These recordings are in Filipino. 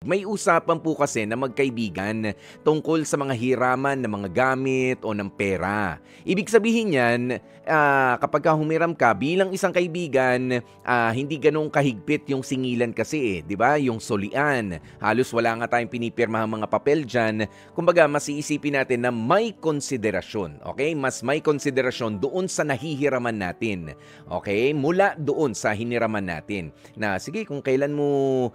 May usapan po kasi na magkaibigan tungkol sa mga hiraman ng mga gamit o ng pera. Ibig sabihin yan, kapag humiram ka bilang isang kaibigan, hindi ganun kahigpit yung singilan kasi di ba? Yung solian. Halos wala nga tayong pinipirmahang mga papel dyan. Kumbaga, mas iisipin natin na may konsiderasyon. Okay? Mas may konsiderasyon doon sa nahihiraman natin. Okay? Mula doon sa hiniraman natin. Na sige, kung kailan mo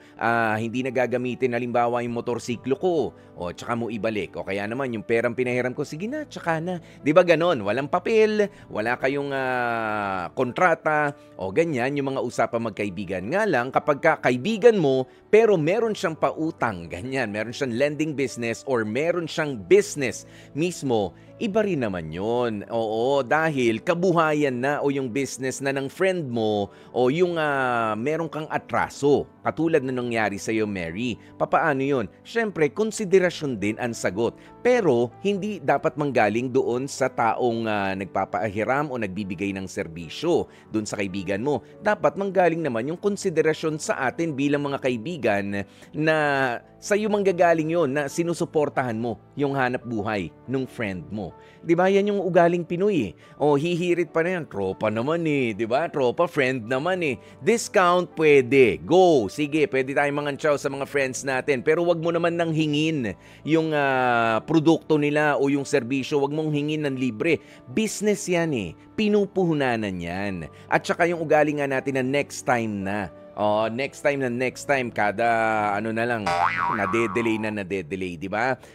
hindi na gagamitin halimbawa yung motorsiklo ko o tsaka mo ibalik o kaya naman yung perang pinahiram ko sige na tsaka na 'di ba ganon, walang papel, wala kayong kontrata o ganyan yung mga usapang magkaibigan. Nga lang kapag kaibigan mo pero meron siyang pautang ganyan, meron siyang lending business or meron siyang business mismo, iba rin naman yun. Oo, dahil kabuhayan na o yung business na ng friend mo o yung meron kang atraso. Katulad na nangyari sa iyo, Mary. Papaano yun? Siyempre, konsiderasyon din ang sagot. Pero, hindi dapat manggaling doon sa taong nagpapahiram o nagbibigay ng serbisyo doon sa kaibigan mo. Dapat manggaling naman yung konsiderasyon sa atin bilang mga kaibigan na sa iyo manggagaling yon na sinusuportahan mo yung hanap buhay ng friend mo. 'Di ba? Yan yung ugaling Pinoy eh. O hihirit pa na yan, tropa naman eh, 'di ba? Tropa, friend naman eh. Discount pwede. Go. Sige, pwede tayong mangantsaw sa mga friends natin, pero wag mo naman nang hingin yung produkto nila o yung serbisyo, wag mong hingin ng libre. Business yan eh. Pinupuhunanan yan. At saka yung ugali nga natin na next time na. Oh, next time, kada na lang, nade-delay, 'di ba?